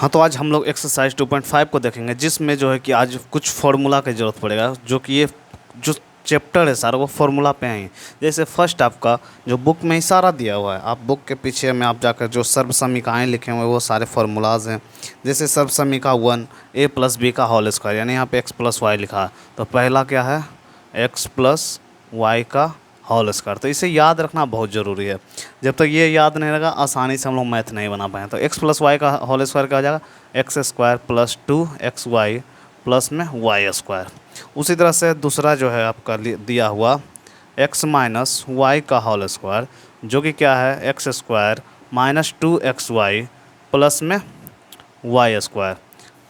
हाँ, तो आज हम लोग एक्सरसाइज 2.5 को देखेंगे, जिसमें जो है कि आज कुछ फार्मूला की ज़रूरत पड़ेगा, जो कि ये जो चैप्टर है सारा वो फार्मूला पे है। जैसे फर्स्ट आपका जो बुक में ही सारा दिया हुआ है, आप बुक के पीछे में आप जाकर जो सर्व समीकरण लिखे हुए हैं वो सारे फार्मूलाज हैं। जैसे सर्व समीकरण 1 a + b का होल स्क्वायर, यानी यहाँ पे x + y लिखा है, तो पहला क्या है x + y का होल स्क्वायर। तो इसे याद रखना बहुत ज़रूरी है। जब तक ये याद नहीं रहेगा आसानी से हम लोग मैथ नहीं बना पाए। तो x + y का होल स्क्वायर क्या हो जाएगा, x² + 2xy प्लस में y²। उसी तरह से दूसरा जो है आपका दिया हुआ x - y का होल स्क्वायर, जो कि क्या है x² - 2xy प्लस में y²।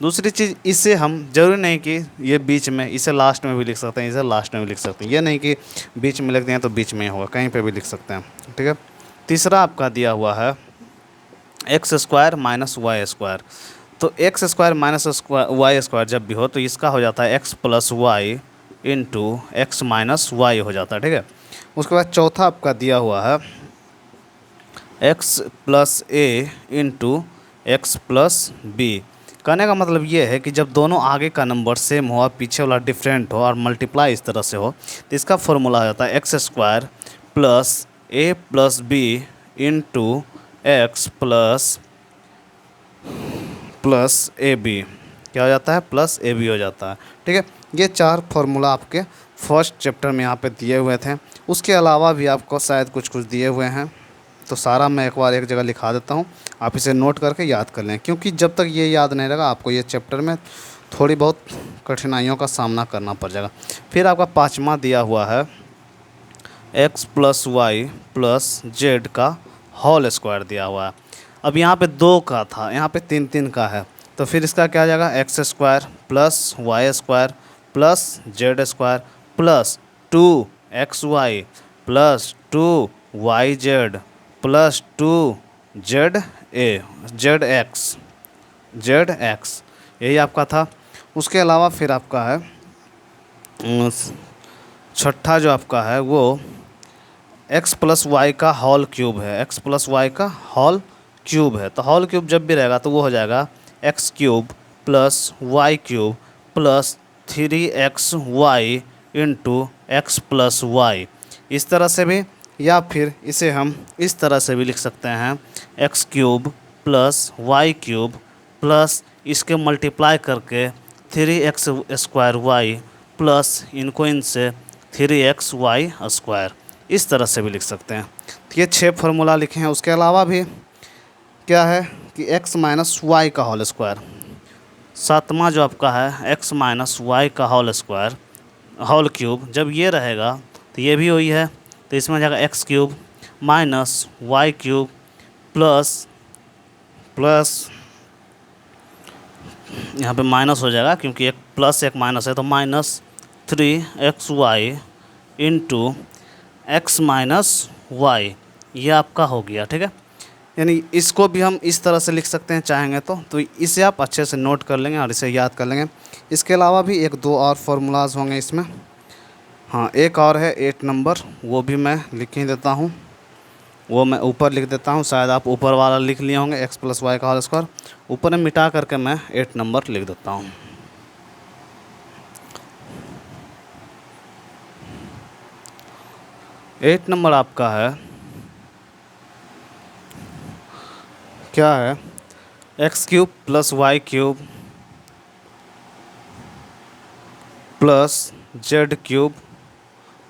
दूसरी चीज़, इसे हम जरूरी नहीं कि ये बीच में, इसे लास्ट में भी लिख सकते हैं, इसे लास्ट में भी लिख सकते हैं। ये नहीं कि बीच में लिख दें तो बीच में ही होगा, कहीं पे भी लिख सकते हैं, ठीक है। तीसरा आपका दिया हुआ है x² - y²। तो x² - y² जब भी हो तो इसका हो जाता है x + y into x - y हो जाता है, ठीक है। उसके बाद चौथा आपका दिया हुआ है x + a into x + b। कहने का मतलब ये है कि जब दोनों आगे का नंबर सेम हो और पीछे वाला डिफरेंट हो और मल्टीप्लाई इस तरह से हो, तो इसका फॉर्मूला हो जाता है x² + a + b into x plus a b. क्या हो जाता है, प्लस ए बी हो जाता है, ठीक है। ये चार फार्मूला आपके फर्स्ट चैप्टर में यहाँ पे दिए हुए थे। उसके अलावा भी आपको शायद कुछ दिए हुए हैं, तो सारा मैं एक बार एक जगह लिखा देता हूँ, आप इसे नोट करके याद कर लें, क्योंकि जब तक ये याद नहीं रहेगा आपको ये चैप्टर में थोड़ी बहुत कठिनाइयों का सामना करना पड़ जाएगा। फिर आपका पाँचवा दिया हुआ है x + y + z का होल स्क्वायर दिया हुआ है। अब यहाँ पे 2 का था, यहाँ पे 3 का है, तो फिर इसका क्या आ जाएगा x² + y² + z² plus 2xy + 2yz + 2zx यही आपका था। उसके अलावा फिर आपका है छठा जो आपका है वो x + y का होल क्यूब है, x + y का होल क्यूब है। तो होल क्यूब जब भी रहेगा तो वो हो जाएगा x³ + y³ + 3xy into x + y। इस तरह से भी, या फिर इसे हम इस तरह से भी लिख सकते हैं x³ + y³ प्लस इसके मल्टीप्लाई करके 3x² प्लस इनको इनसे 3xy²। इस तरह से भी लिख सकते हैं। तो ये 6 फार्मूला लिखे हैं। उसके अलावा भी क्या है कि x - y का होल स्क्वायर, सातवां जो आपका है x - y का होल स्क्वायर होल क्यूब, जब ये रहेगा तो ये भी वही है, तो इसमें हो जाएगा x³ - y³ प्लस यहाँ पे माइनस हो जाएगा, क्योंकि एक प्लस एक माइनस है, तो -3xy इंटू x - y, ये आपका हो गया, ठीक है। यानी इसको भी हम इस तरह से लिख सकते हैं चाहेंगे तो इसे आप अच्छे से नोट कर लेंगे और इसे याद कर लेंगे। इसके अलावा भी 1-2 और फार्मूलाज होंगे इसमें। हाँ, एक और है 8 नंबर, वो भी मैं लिख ही देता हूँ, वो मैं ऊपर लिख देता हूँ। शायद आप ऊपर वाला लिख लिए होंगे x + y का होल स्क्वायर, ऊपर में मिटा करके मैं 8 नंबर लिख देता हूँ। एट नंबर आपका है क्या है, x³ + y³ + z³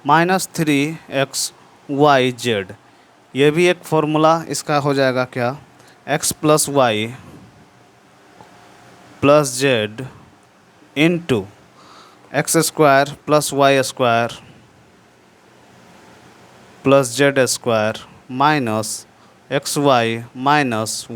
-3xyz। ये भी एक फार्मूला इसका हो जाएगा क्या, x + y + z into x² + y² + z² minus xy -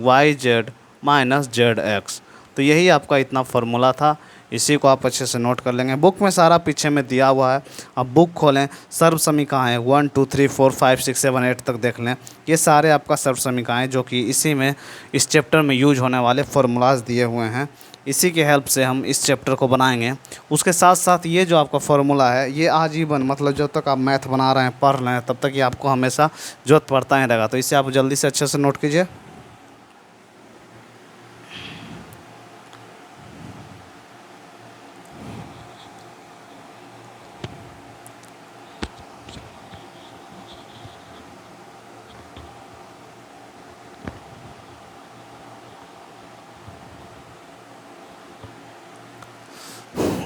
yz - zx। तो यही आपका इतना फार्मूला था, इसी को आप अच्छे से नोट कर लेंगे। बुक में सारा पीछे में दिया हुआ है, अब बुक खोलें, सर्व समीकरण है 1 2 3 4 5 6 7 8 तक देख लें। ये सारे आपका सर्व समीकरण हैं, जो कि इसी में इस चैप्टर में यूज होने वाले फार्मूलाज दिए हुए हैं। इसी के हेल्प से हम इस चैप्टर को बनाएंगे। उसके साथ साथ ये जो आपका फार्मूला है ये आजीवन, मतलब जब तक आप मैथ बना रहे हैं, पढ़ रहे हैं, तब तक ये आपको हमेशा जरूरत पड़ता ही रहेगा। तो इसे आप जल्दी से अच्छे से नोट कीजिए।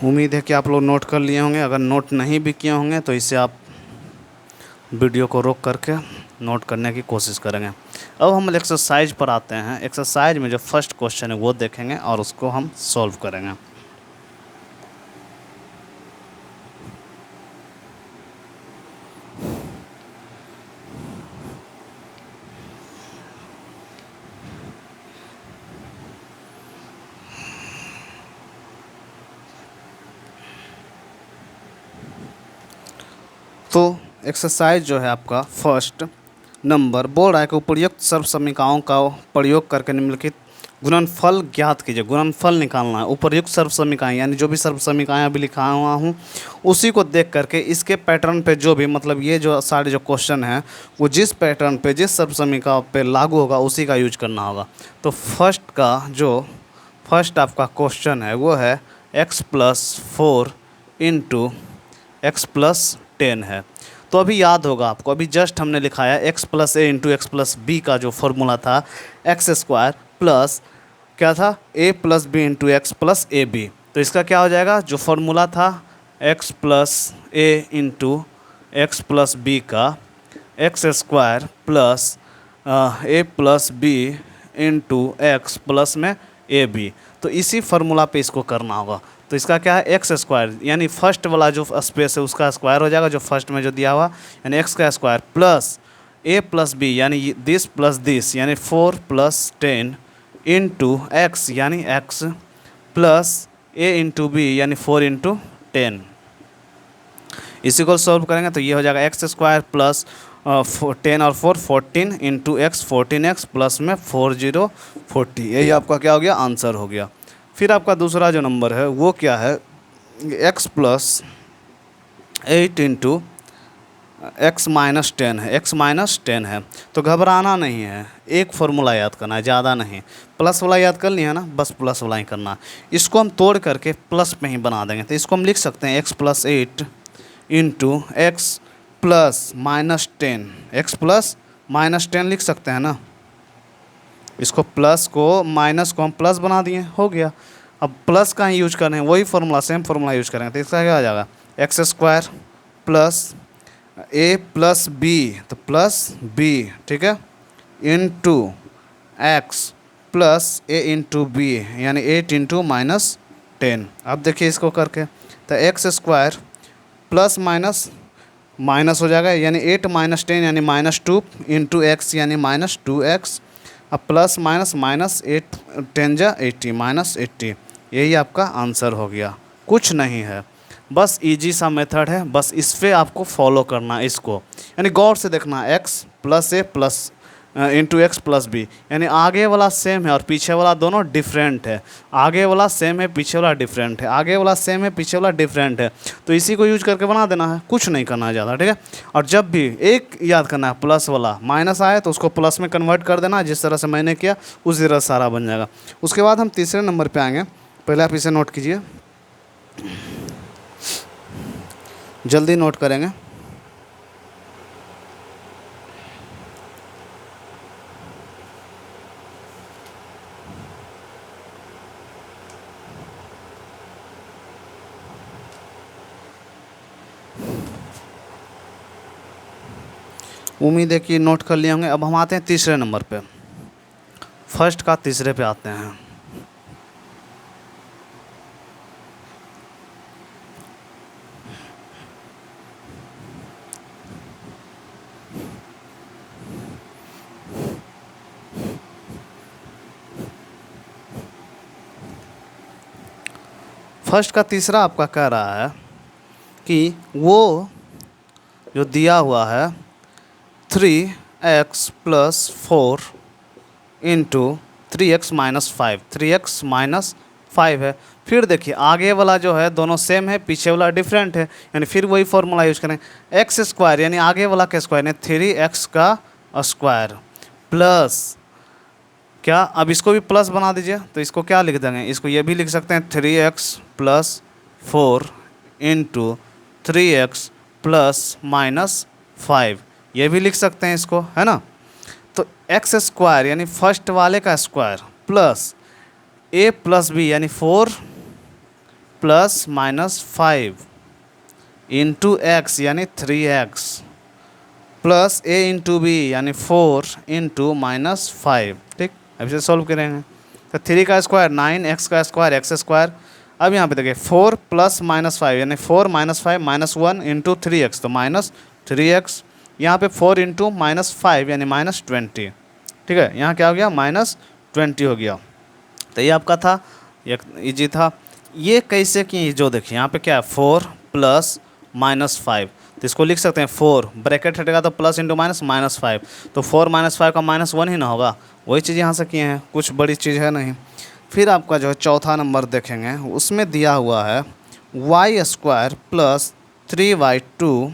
उम्मीद है कि आप लोग नोट कर लिए होंगे। अगर नोट नहीं भी किए होंगे तो इसे आप वीडियो को रोक करके नोट करने की कोशिश करेंगे। अब हम एक्सरसाइज पर आते हैं। एक्सरसाइज में जो फर्स्ट क्वेश्चन है वो देखेंगे और उसको हम सॉल्व करेंगे। तो एक्सरसाइज जो है आपका फर्स्ट नंबर बोल रहा है कि उपर्युक्त सर्व समीकरणों का प्रयोग करके निम्नलिखित गुणनफल ज्ञात कीजिए। गुणनफल निकालना है। उपर्युक्त सर्व समीकरण यानी जो भी सर्व समीकरण अभी लिखा हुआ हूँ उसी को देख करके इसके पैटर्न पे जो भी मतलब ये जो सारे जो क्वेश्चन हैं वो जिस पैटर्न पे जिस सर्व समीकरण पे लागू होगा उसी का यूज करना होगा। तो फर्स्ट आपका क्वेश्चन है वो है x+4 इंटू x+10 है। तो अभी याद होगा आपको, अभी जस्ट हमने लिखा है x+a इंटू x+b का जो फॉर्मूला था x² प्लस क्या था a+b इंटू x+ab। तो इसका क्या हो जाएगा, जो फॉर्मूला था x+a इंटू x+b का x² plus a+b into x plus में ab। तो इसी फार्मूला पे इसको करना होगा। तो इसका क्या है x² यानी फर्स्ट वाला जो स्पेस है उसका स्क्वायर हो जाएगा जो फर्स्ट में जो दिया हुआ, यानी x का स्क्वायर प्लस a+b यानी दिस प्लस दिस यानी 4 + 10 इंटू x यानी x plus a into b यानी 4 × 10। इसी को सॉल्व करेंगे तो ये हो जाएगा x² प्लस 10 और 4 14 इंटू x 14x प्लस में 40 40। यही आपका क्या हो गया, आंसर हो गया। फिर आपका दूसरा जो नंबर है वो क्या है x+8 इंटू x-10 है। x-10 है तो घबराना नहीं है, एक फार्मूला याद करना है, ज़्यादा नहीं। प्लस वाला याद कर लिया ना, बस प्लस वाला ही करना। इसको हम तोड़ करके प्लस पे ही बना देंगे। तो इसको हम लिख सकते हैं x+8 इंटू x+-10 x+-10 लिख सकते हैं ना। इसको प्लस को माइनस को हम प्लस बना दिए, हो गया। अब प्लस का ही यूज कर रहे हैं, वही फार्मूला सेम फार्मूला यूज करेंगे। तो इसका क्या आ जाएगा x² प्लस a+b तो प्लस b, ठीक है, into x plus a into b यानी 8 इंटू -10। अब देखिए इसको करके तो x² प्लस माइनस माइनस हो जाएगा यानी 8 - 10 यानी -2 इंटू x यानी -2x। अब प्लस माइनस माइनस 8 10 जा 80 -80। यही आपका आंसर हो गया, कुछ नहीं है, बस इजी सा मेथड है। बस इस पे आपको फॉलो करना है इसको, यानी गौर से देखना x+a प्लस इंटू x+b यानी आगे वाला सेम है और पीछे वाला दोनों डिफरेंट है। आगे वाला सेम है, पीछे वाला डिफरेंट है, आगे वाला सेम है, पीछे वाला डिफरेंट है। तो इसी को यूज करके बना देना है, कुछ नहीं करना है ज़्यादा, ठीक है। और जब भी एक याद करना है, प्लस वाला माइनस आए तो उसको प्लस में कन्वर्ट कर देना, जिस तरह से मैंने किया उस तरह सारा बन जाएगा। उसके बाद हम तीसरे नंबर पर आएंगे। पहले आप इसे नोट कीजिए, जल्दी नोट करेंगे। उम्मीद है कि नोट कर लिए होंगे। अब हम आते हैं तीसरे नंबर पे, फर्स्ट का तीसरे पे आते हैं। फर्स्ट का तीसरा आपका कह रहा है कि वो जो दिया हुआ है 3x + 4 इंटू 3x - 5 3x - 5 है। फिर देखिए आगे वाला जो है दोनों सेम है, पीछे वाला डिफरेंट है, यानी फिर वही फॉर्मूला यूज करें x² यानी आगे वाला का स्क्वायर यानी 3x का स्क्वायर प्लस क्या, अब इसको भी प्लस बना दीजिए। तो इसको क्या लिख देंगे, इसको ये भी लिख सकते हैं 3x + 4 इंटू 3x + -5, ये भी लिख सकते हैं इसको, है ना। तो x² यानी फर्स्ट वाले का स्क्वायर प्लस a + b यानी 4 प्लस माइनस 5 इंटू एक्स यानी 3x plus a into B यानी 4 इंटू माइनस 5। ठीक, अब इसे सॉल्व करेंगे तो 3 का स्क्वायर 9, x का स्क्वायर एक्स स्क्वायर। अब यहाँ पे देखिए 4 प्लस माइनस 5 यानी 4 माइनस 5 माइनस 1 इंटू 3x तो माइनस 3x। यहाँ पे 4 इंटू माइनस 5 यानी माइनस 20। ठीक है, यहाँ क्या हो गया माइनस 20 हो गया। तो ये आपका था, एक इजी था। ये कैसे कि जो देखिए यहाँ पे क्या है 4 प्लस माइनस 5 तो इसको लिख सकते हैं 4 ब्रैकेट हटेगा तो प्लस इंटू माइनस माइनस 5 तो 4 माइनस 5 का माइनस 1 ही ना होगा। वही चीज़ यहाँ से किए हैं, कुछ बड़ी चीज़ है नहीं। फिर आपका जो है चौथा नंबर देखेंगे, उसमें दिया हुआ है y square plus 3y2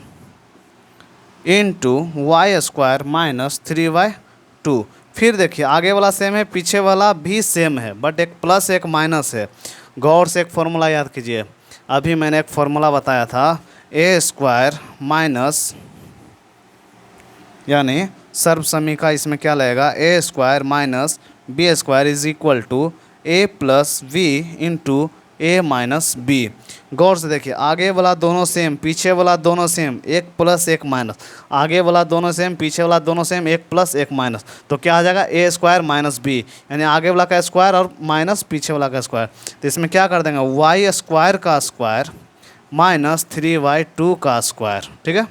into y square minus 3y2। फिर देखिए आगे वाला सेम है, पीछे वाला भी सेम है, बट एक प्लस एक माइनस है। गौर से एक फॉर्मूला याद कीजिए, अभी मैंने एक फॉर्मूला बताया था ए स्क्वायर माइनस यानी सर्वसमीका इसमें क्या लगेगा A square minus B square is equal to A plus B into A minus B. गौर से देखिए आगे वाला दोनों सेम, पीछे वाला दोनों सेम, एक प्लस एक माइनस। आगे वाला दोनों सेम, पीछे वाला दोनों सेम, एक प्लस एक माइनस। तो क्या आ जाएगा ए स्क्वायर माइनस बी यानी आगे वाला का स्क्वायर और माइनस पीछे वाला का स्क्वायर। तो इसमें क्या कर देंगे वाई स्क्वायर का स्क्वायर माइनस 3y2 का स्क्वायर। ठीक है,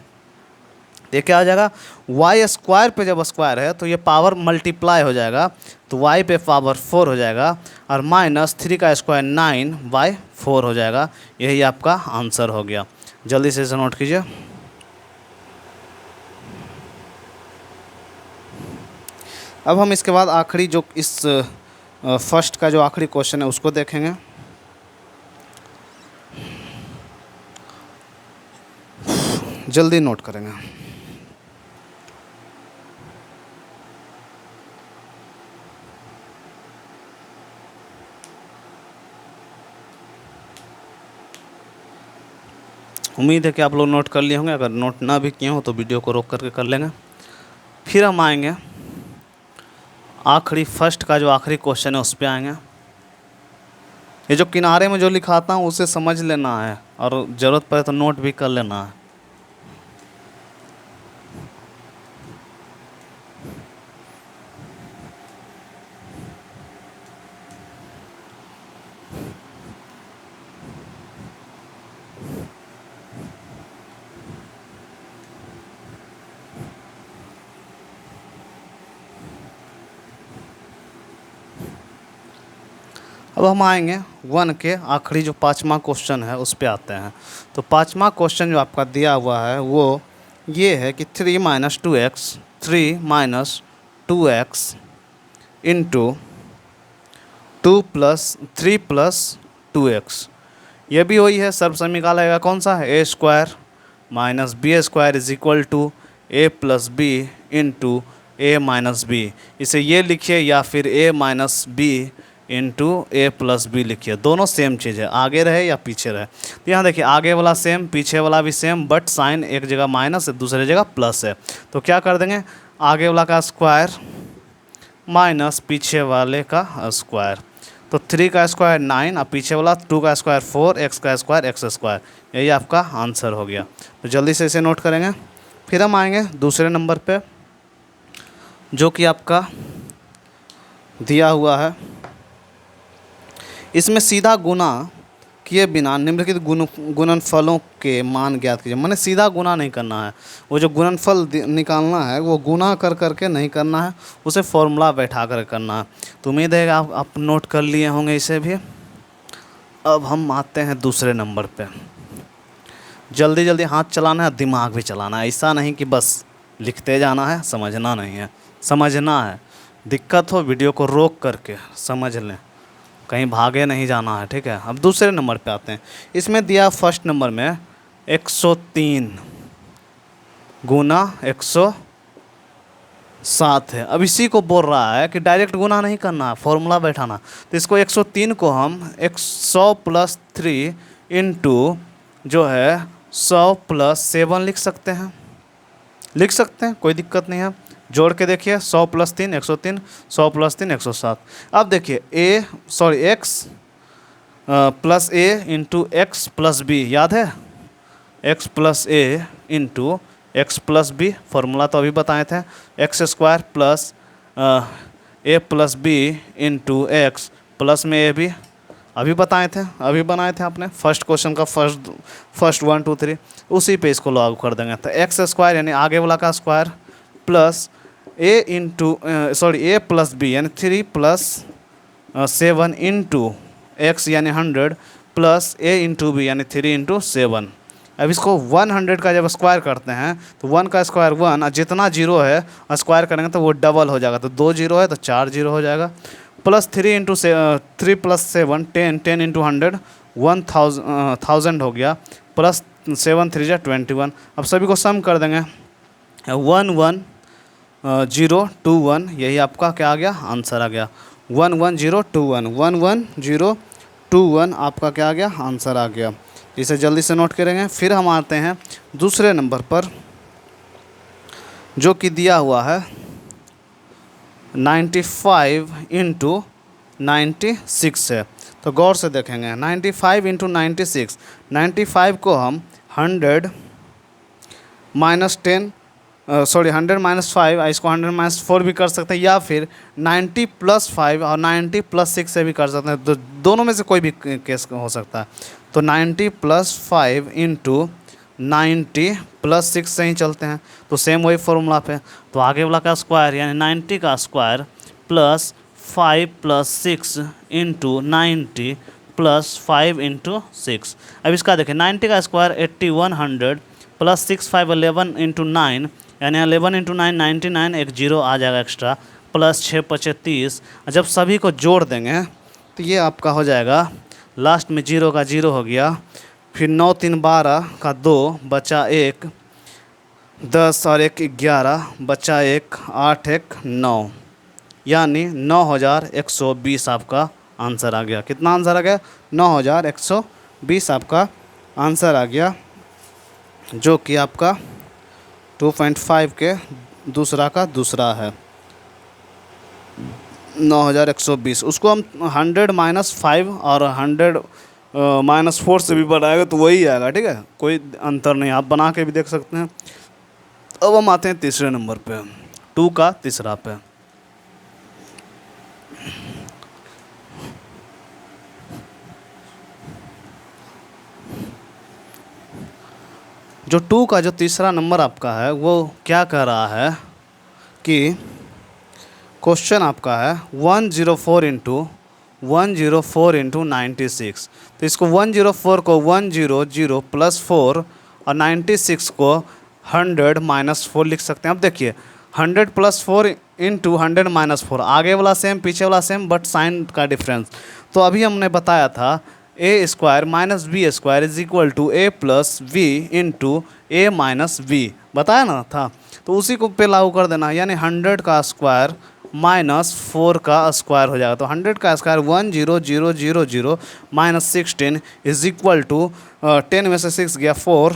ये क्या हो जाएगा वाई स्क्वायर पे जब स्क्वायर है तो ये पावर मल्टीप्लाई हो जाएगा तो y पे पावर 4 हो जाएगा और माइनस 3 का स्क्वायर 9/4 हो जाएगा। यही आपका आंसर हो गया। जल्दी से इसे नोट कीजिए। अब हम इसके बाद आखिरी जो इस फर्स्ट का जो आखिरी क्वेश्चन है उसको देखेंगे। जल्दी नोट करेंगे। उम्मीद है कि आप लोग नोट कर लिए होंगे, अगर नोट ना भी किए हो तो वीडियो को रोक करके कर लेंगे। फिर हम आएंगे आखिरी फर्स्ट का जो आखिरी क्वेश्चन है उस पर आएंगे। ये जो किनारे में जो लिखाता हूँ उसे समझ लेना है और ज़रूरत पड़े तो नोट भी कर लेना है। अब हम आएंगे 1 के आखिरी जो 5वां क्वेश्चन है उस पे आते हैं। तो 5वां क्वेश्चन जो आपका दिया हुआ है वो ये है कि 3 minus 2x 3 minus 2x into 2 plus 3 plus 2x। ये भी वही है, सर्वसमीका लगेगा कौन सा है A square minus B square is equal to A plus B into A minus B. इसे ये लिखिए या फिर A minus B into A plus B लिखिए, दोनों सेम चीज़ है, आगे रहे या पीछे रहे। तो यहाँ देखिए आगे वाला सेम पीछे वाला भी सेम, बट साइन एक जगह माइनस है दूसरी जगह प्लस है। तो क्या कर देंगे आगे वाला का स्क्वायर माइनस पीछे वाले का स्क्वायर। तो 3 का स्क्वायर 9 और पीछे वाला 2 का स्क्वायर 4 x का स्क्वायर x स्क्वायर। यही आपका आंसर हो गया। तो जल्दी से इसे नोट करेंगे। फिर हम आएंगे दूसरे नंबर पे जो कि आपका दिया हुआ है। इसमें सीधा गुना किए बिना निम्नलिखित गुणनफलों के मान ज्ञात कीजिए। मैंने सीधा गुना नहीं करना है, वो जो गुणनफल निकालना है वो गुना कर करके नहीं करना है, उसे फॉर्मूला बैठा कर करना है। तो उम्मीद है आप नोट कर लिए होंगे इसे भी। अब हम आते हैं दूसरे नंबर पे। जल्दी जल्दी हाथ चलाना है, दिमाग भी चलाना है, ऐसा नहीं कि बस लिखते जाना है, समझना नहीं है, समझना है। दिक्कत हो वीडियो को रोक करके समझ लें, कहीं भागे नहीं जाना है। ठीक है, अब दूसरे नंबर पे आते हैं। इसमें दिया फर्स्ट नंबर में 103 गुना 107 है। अब इसी को बोल रहा है कि डायरेक्ट गुना नहीं करना है, फॉर्मूला बैठाना। तो इसको 103 को हम 100 प्लस 3 इंटू जो है 100 प्लस 7 लिख सकते हैं, कोई दिक्कत नहीं है। जोड़ के देखिए 100 प्लस 3 103, 100 प्लस 3 107। अब देखिए x plus A into X plus B, याद है? X plus A into X plus B, formula तो अभी बताए थे। X square plus A plus B into X plus में ए बी, अभी बताए थे, अभी बनाए थे आपने फर्स्ट क्वेश्चन का फर्स्ट 1 2 3, उसी पे इसको लागू कर देंगे। तो एक्स स्क्वायर यानी आगे वाला का square plus A into A plus B यानी 3 प्लस 7 इंटू एक्स यानी 100 प्लस ए इंटू बी यानी 3 इंटू 7। अब इसको 100 का जब स्क्वायर करते हैं तो 1 का स्क्वायर 1 और जितना जीरो है स्क्वायर करेंगे तो वो डबल हो जाएगा, तो 2 जीरो है तो 4 जीरो हो जाएगा। प्लस 3 इंटू 3 प्लस 7 10 10 इंटू 100 1000 हो गया, प्लस 7 3 जा 21। अब सभी को सम कर देंगे 1 1 0 2 1, यही आपका क्या आ गया? आंसर आ गया 1 1 0 2 1 1 1 0 2 1, आपका क्या आ गया? आंसर आ गया। इसे जल्दी से नोट करेंगे। फिर हम आते हैं दूसरे नंबर पर जो कि दिया हुआ है 95 इंटू 96 है। तो गौर से देखेंगे 95 इंटू 96, 95 को हम 100 माइनस 10 100 माइनस 5, इसको 100 माइनस 4 भी कर सकते हैं, या फिर 90 प्लस 5 और 90 प्लस 6 से भी कर सकते हैं। तो दोनों में से कोई भी केस हो सकता है। तो 90 प्लस 5 इंटू 90 प्लस 6 से ही चलते हैं, तो सेम वही फॉर्मूला पे। तो आगे वाला का स्क्वायर यानी 90 का square plus 5 plus 6 into 90 plus 5 into 6। अब इसका देखें 90 का स्क्वायर 8100 प्लस 6 5 11 इंटू 9 यानी 11 इंटू 9 99, एक जीरो आ जाएगा एक्स्ट्रा, प्लस 6 5 30। जब सभी को जोड़ देंगे तो ये आपका हो जाएगा, लास्ट में जीरो का जीरो हो गया, फिर 9 3 12 का 2 बचा 1 10 और 1 11 बचा 1 8 1 9, यानी 9120 आपका आंसर आ गया। कितना आंसर आ गया? 9120 आपका आंसर आ गया, जो कि आपका 2.5 के दूसरा का दूसरा है 9120। उसको हम 100 माइनस 5 और 100 माइनस 4 से भी बढ़ाएगा तो वही आएगा, ठीक है, कोई अंतर नहीं, आप बना के भी देख सकते हैं। अब हम आते हैं तीसरे नंबर पे, 2 का तीसरा पे। जो 2 का जो तीसरा नंबर आपका है वो क्या कह रहा है कि क्वेश्चन आपका है 104 इंटू 96। तो इसको 104 को 100 प्लस 4 और 96 को 100 माइनस 4 लिख सकते हैं। अब देखिए 100 प्लस 4 इंटू 100 माइनस 4, आगे वाला सेम पीछे वाला सेम बट साइन का डिफरेंस। तो अभी हमने बताया था A square minus B square is equal to A plus B into A minus B, बताया ना था। तो उसी को पे लागू कर देना, यानी 100 का स्क्वायर माइनस 4 का स्क्वायर हो जाएगा। तो 100 का square 10000 minus 16 is equal to 10 में से 6 गया 4,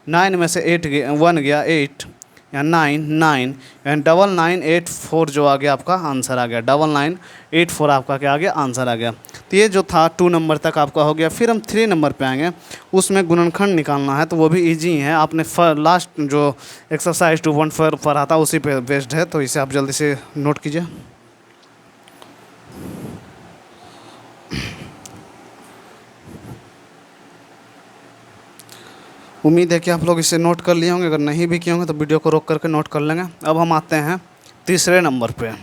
9 में से 8 गया 1 गया 8 या 9 9 एंड 9984 जो आ गया आपका आंसर आ गया, 9984 आपका क्या आ गया? आंसर आ गया। तो ये जो था 2 नंबर तक आपका हो गया। फिर हम 3 नंबर पे आएंगे, उसमें गुणनखंड निकालना है, तो वो भी इजी है। आपने लास्ट जो एक्सरसाइज 2.4 पढ़ा था उसी पे बेस्ड है, तो इसे आप जल्दी से नोट कीजिए। उम्मीद है कि आप लोग इसे नोट कर लिए होंगे, अगर नहीं भी किए होंगे तो वीडियो को रोक करके नोट कर लेंगे। अब हम आते हैं तीसरे नंबर पे।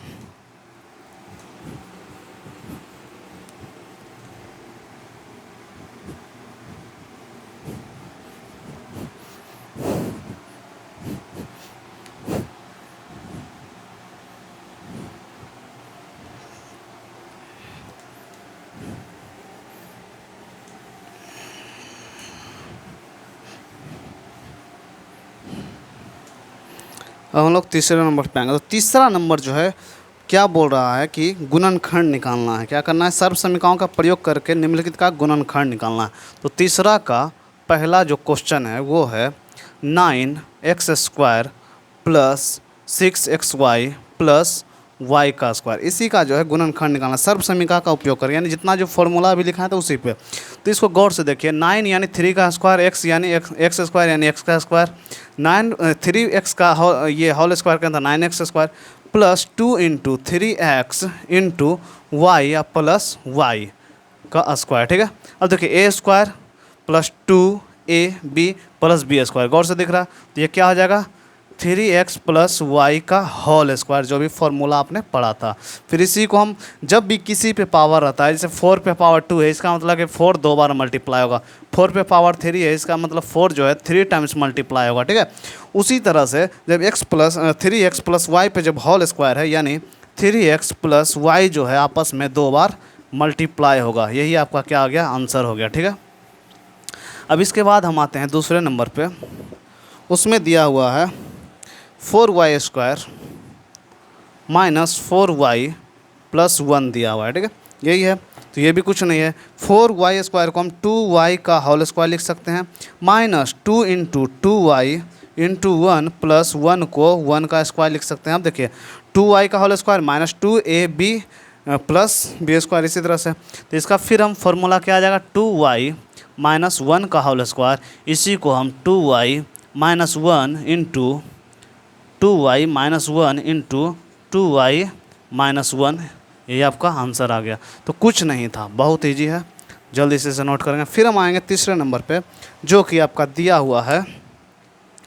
अब हम लोग तीसरे नंबर पे आएंगे। तो तीसरा नंबर जो है क्या बोल रहा है कि गुणनखंड निकालना है। क्या करना है? सर्व समीकरणों का प्रयोग करके निम्नलिखित का गुणनखंड निकालना है। तो तीसरा का पहला जो क्वेश्चन है वो है 9x² plus 6xy plus Y का स्क्वायर, इसी का जो है गुणनखंड निकालना, सर्वसमीका का उपयोग करें, यानी जितना जो फॉर्मूला अभी लिखा है तो उसी पे। तो इसको गौर से देखिए, 9 यानी 3 का स्क्वायर, एक्स यानी एक्स स्क्वायर यानी एक्स का स्क्वायर, 3x का ये होल स्क्वायर के अंदर 9x square plus 2 into 3x into Y या प्लस वाई का स्क्वायर, ठीक है। अब देखिए A square plus 2ab plus B square, गौर से दिख रहा है, तो ये क्या हो जाएगा 3x प्लस वाई का होल स्क्वायर, जो भी फॉर्मूला आपने पढ़ा था। फिर इसी को हम जब भी किसी पे पावर रहता है, जैसे 4 पे पावर 2 है, इसका मतलब कि 4 2 बार मल्टीप्लाई होगा, 4 पे पावर 3 है, इसका मतलब 4 जो है 3 टाइम्स मल्टीप्लाई होगा, ठीक है। उसी तरह से जब x plus 3x plus Y पे जब होल स्क्वायर है, यानी 3x प्लस वाई जो है आपस में 2 बार मल्टीप्लाई होगा, यही आपका क्या आ गया, आंसर हो गया, ठीक है। अब इसके बाद हम आते हैं दूसरे नंबर पे, उसमें दिया हुआ है 4y square minus 4y plus 1 दिया हुआ है, ठीक है, यही है। तो ये भी कुछ नहीं है, 4y स्क्वायर को हम 2y का होल स्क्वायर लिख सकते हैं, minus 2 into 2y into 1 plus 1 को 1 का स्क्वायर लिख सकते हैं। अब देखिए 2y का whole square minus 2ab plus B square, इसी तरह से। तो इसका फिर हम फॉर्मूला क्या आ जाएगा, 2y माइनस 1 का होल स्क्वायर, इसी को हम 2y minus 1 into 2y minus 1 into 2y minus 1, ये आपका आंसर आ गया। तो कुछ नहीं था, बहुत ईजी है, जल्दी से इसे नोट करेंगे। फिर हम आएंगे तीसरे नंबर पे, जो कि आपका दिया हुआ है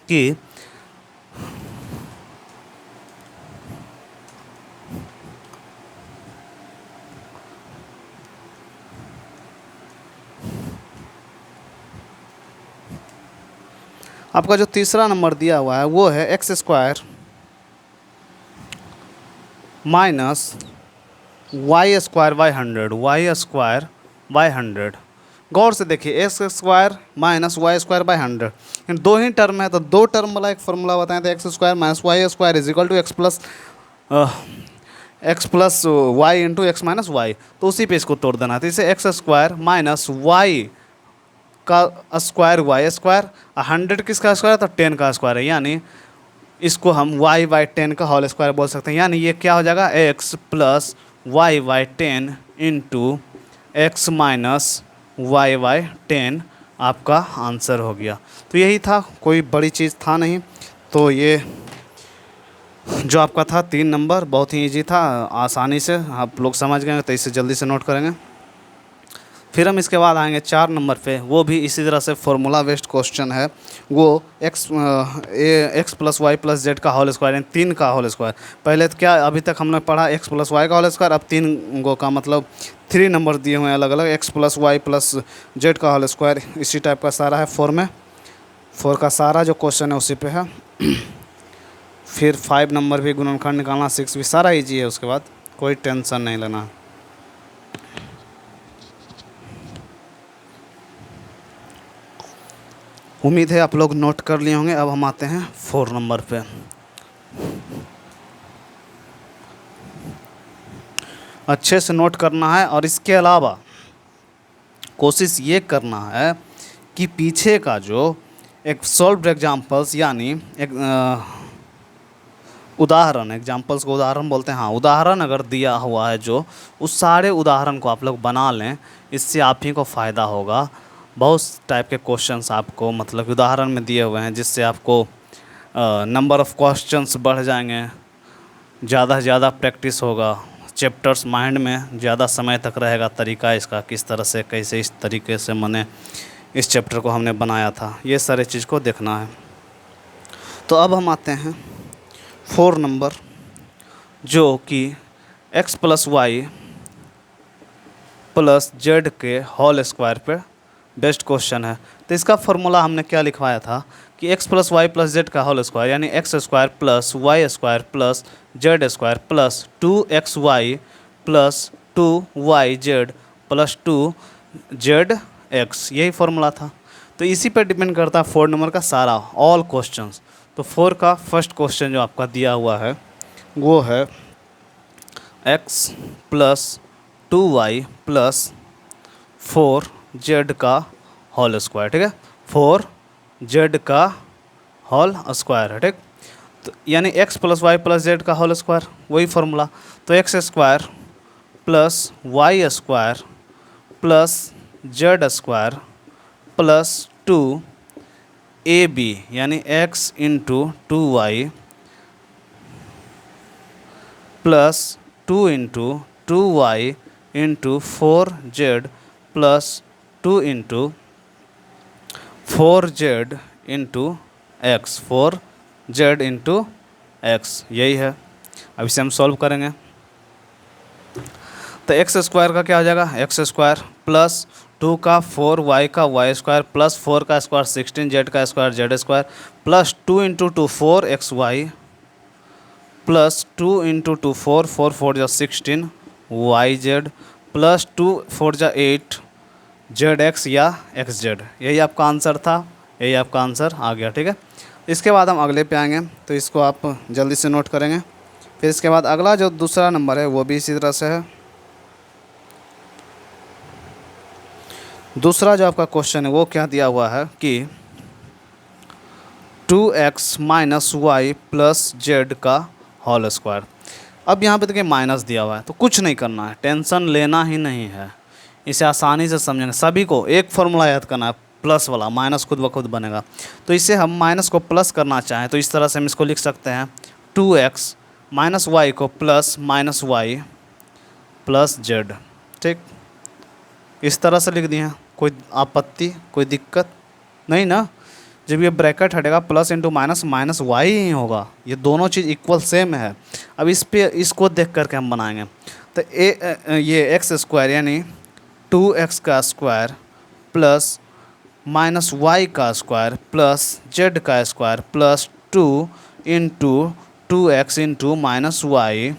कि आपका जो तीसरा नंबर दिया हुआ है वो है x square minus y square by 100, y square by 100। गौर से देखिए, x square minus y square by 100, इन दो ही टर्म है, तो दो टर्म वाला एक फॉर्मूला बताएं, तो x square minus y square is equal to x plus y into x minus y, तो उसी पे इसको तोड़ देना। तो इसे एक्स स्क्वायर माइनस वाई का स्क्वायर वाई स्क्वायर, 100 किसका स्क्वायर, तो 10 का स्क्वायर है, यानी इसको हम y बाई 10 का होल स्क्वायर बोल सकते हैं, यानी ये क्या हो जाएगा x plus y by 10 into x minus y by 10, आपका आंसर हो गया। तो यही था, कोई बड़ी चीज़ था नहीं। तो ये जो आपका था 3 नंबर बहुत ही इजी था, आसानी से आप लोग समझ गए, तो इसे जल्दी से नोट करेंगे। फिर हम इसके बाद आएंगे 4 नंबर पे, वो भी इसी तरह से फॉर्मूला बेस्ड क्वेश्चन है, वो x plus y plus z का होल स्क्वायर, यानी 3 का होल स्क्वायर। पहले तो क्या अभी तक हमने पढ़ा एक्स प्लस वाई का होल स्क्वायर, अब 3 गो का मतलब 3 नंबर दिए हुए हैं अलग अलग, x plus y plus z का होल स्क्वायर, इसी टाइप का सारा है 4 में, 4 का सारा जो क्वेश्चन है उसी पे है। फिर 5 नंबर भी गुणनखंड निकालना, 6 भी सारा ईजी है, उसके बाद कोई टेंशन नहीं लेना। उम्मीद है आप लोग नोट कर लिए होंगे। अब हम आते हैं 4 नंबर पे। अच्छे से नोट करना है, और इसके अलावा कोशिश ये करना है कि पीछे का जो एक सॉल्व्ड एग्जाम्पल्स, यानी एक उदाहरण, एग्जाम्पल्स को उदाहरण बोलते हैं, हाँ, उदाहरण अगर दिया हुआ है जो, उस सारे उदाहरण को आप लोग बना लें, इससे आप ही को फ़ायदा होगा। बहुत टाइप के क्वेश्चंस आपको मतलब उदाहरण में दिए हुए हैं, जिससे आपको नंबर ऑफ़ क्वेश्चंस बढ़ जाएंगे, ज़्यादा से ज़्यादा प्रैक्टिस होगा, चैप्टर्स माइंड में ज़्यादा समय तक रहेगा। तरीका इसका किस तरह से, कैसे इस तरीके से मैंने इस चैप्टर को हमने बनाया था, ये सारे चीज़ को देखना है। तो अब हम आते हैं 4 नंबर, जो कि x plus y plus z के होल स्क्वायर पे बेस्ट क्वेश्चन है। तो इसका फॉर्मूला हमने क्या लिखवाया था कि x plus y plus z का होल स्क्वायर, यानी x square plus y square plus z square plus 2xy plus 2yz plus 2zx, यही फॉर्मूला था। तो इसी पर डिपेंड करता है 4 नंबर का सारा ऑल क्वेश्चंस। तो 4 का फर्स्ट क्वेश्चन जो आपका दिया हुआ है वो है x plus 2y plus 4z का होल स्क्वायर, ठीक है, 4z का होल स्क्वायर है, ठीक। तो यानी x plus y plus z का होल स्क्वायर, वही फॉर्मूला। तो x square plus y square plus z square plus 2ab यानी x into 2y plus 2 into 4z plus 4z into x 4z into x, यही है। अब इसे हम solve करेंगे तो एक्स स्क्वायर का क्या हो जाएगा, एक्स स्क्वायर प्लस 2 का 4y का वाई स्क्वायर प्लस 4 का स्क्वायर 16 जेड का square Z square plus 2 into 2 4xy plus 2 into 2 4 4 जा 16 yz प्लस 2 4 जा 8 zx या xz। यही आपका आंसर था, यही आपका आंसर आ गया। ठीक है, इसके बाद हम अगले पे आएंगे, तो इसको आप जल्दी से नोट करेंगे। फिर इसके बाद अगला जो दूसरा नंबर है वो भी इसी तरह से है। दूसरा जो आपका क्वेश्चन है वो क्या दिया हुआ है कि 2x minus y plus z का होल स्क्वायर। अब यहाँ पे देखिए माइनस दिया हुआ है, तो कुछ नहीं करना है, टेंशन लेना ही नहीं है, इसे आसानी से समझेंगे। सभी को एक फार्मूला याद करना है, प्लस वाला, माइनस खुद ब खुद बनेगा। तो इसे हम माइनस को प्लस करना चाहें तो इस तरह से हम इसको लिख सकते हैं 2x माइनस वाई को plus minus y plus z. ठीक, इस तरह से लिख दिए हैं। कोई आपत्ति, कोई दिक्कत नहीं ना। जब ये ब्रैकेट हटेगा plus into minus minus why he होगा, ये दोनों चीज़ इक्वल सेम है। अब इस पे इसको देख करके हम बनाएंगे तो ये एक्स स्क्वायर यानी 2x का स्क्वायर प्लस माइनस वाई का स्क्वायर प्लस जेड का square plus 2 into 2x into minus y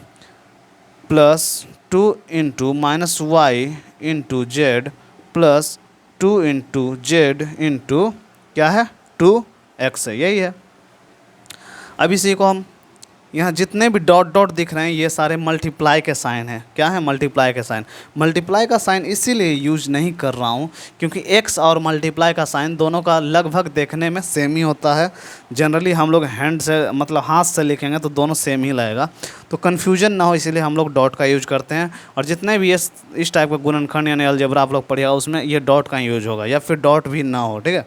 plus 2 into minus y into z plus 2 into z into क्या है 2x है, यही है। अब इसी को हम यहाँ जितने भी डॉट डॉट दिख रहे हैं ये सारे मल्टीप्लाई के साइन हैं। क्या है, मल्टीप्लाई के साइन। मल्टीप्लाई का साइन इसीलिए यूज नहीं कर रहा हूँ क्योंकि एक्स और मल्टीप्लाई का साइन दोनों का लगभग देखने में सेम ही होता है। जनरली हम लोग हैंड से मतलब हाथ से लिखेंगे तो दोनों सेम ही लगेगा, तो कन्फ्यूजन ना हो इसीलिए हम लोग डॉट का यूज करते हैं। और जितने भी इस टाइप का गुणनखंड यानी अलजेब्रा आप लोग पढ़िएगा उसमें ये डॉट का यूज होगा या फिर डॉट भी ना हो। ठीक है,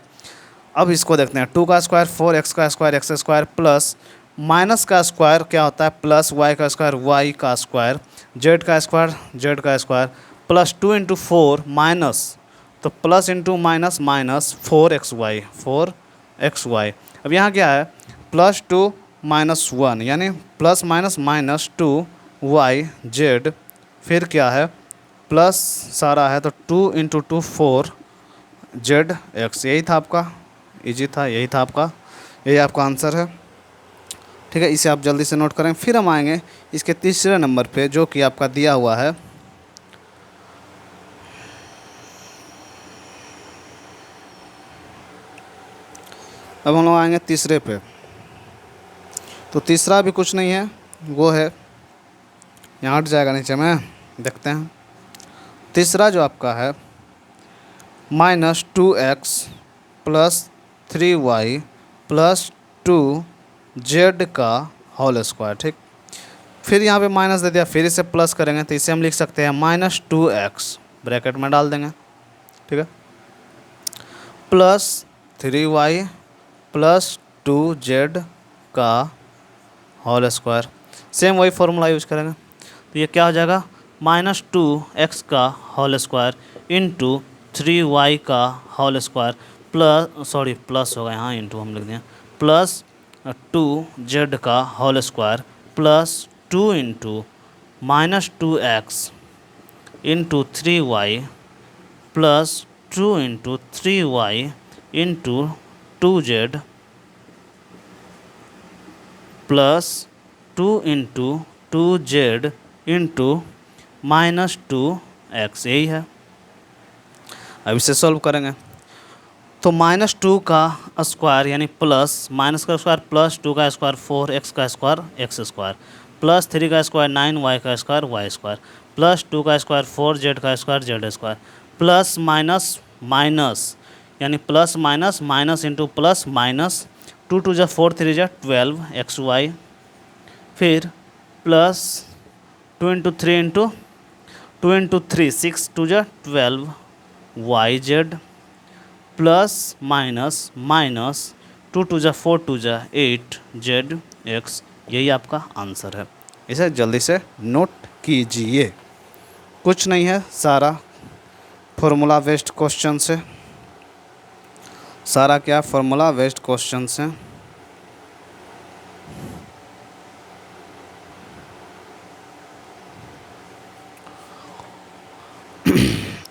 अब इसको देखते हैं। 2 का स्क्वायर 4x का square x square plus minus का स्क्वायर क्या होता है प्लस वाई का स्क्वायर वाई का स्क्वायर जेड का स्क्वायर जेड का स्क्वायर प्लस 2 इंटू 4 माइनस तो plus into minus minus 4xy। अब यहाँ क्या है प्लस 2 माइनस 1 यानी प्लस माइनस माइनस 2yz, फिर क्या है प्लस सारा है तो 2 इंटू 2 4zx। यही था आपका, इजी था, यही था आपका, यही आपका आंसर है। ठीक है, इसे आप जल्दी से नोट करें। फिर हम आएंगे इसके तीसरे नंबर पे जो कि आपका दिया हुआ है अब हम लोग आएंगे तीसरे पे। तो तीसरा भी कुछ नहीं है, वो है यहाँ हट जाएगा नीचे में, देखते हैं। तीसरा जो आपका है minus 2x plus 3y plus 2z का होल स्क्वायर। ठीक, फिर यहाँ पे माइनस दे दिया, फिर इसे प्लस करेंगे तो इसे हम लिख सकते हैं माइनस 2x ब्रैकेट में डाल देंगे। ठीक है, प्लस 3y प्लस 2z का होल स्क्वायर। सेम वही फॉर्मूला यूज करेंगे तो ये क्या हो जाएगा माइनस 2x का होल स्क्वायर इंटू 3y का होल स्क्वायर प्लस होगा यहाँ इंटू हम लिख दें प्लस 2z का whole square plus 2 into minus 2x into 3y plus 2 into 3y into 2z plus 2 into 2z into minus 2x, यही है। अब इसे सॉल्व करेंगे तो माइनस 2 का स्क्वायर यानी प्लस माइनस का स्क्वायर प्लस 2 का स्क्वायर 4x का स्क्वायर एक्स स्क्वायर प्लस 3 का स्क्वायर 9y का स्क्वायर वाई स्क्वायर प्लस 2 का स्क्वायर 4z का square Z square plus minus minus यानी plus minus minus into plus minus two two जा 4 3 जा 12 एक्स वाई, फिर plus 2 into 3 into 2 into 3 6 two जा 12 Y Z, plus minus minus 2 two जा 4 to जा 8 Z x. यही आपका आंसर है। इसे जल्दी से नोट कीजिए। कुछ नहीं है, सारा फॉर्मूला बेस्ड क्वेश्चन से, सारा क्या फॉर्मूला बेस्ड क्वेश्चन से।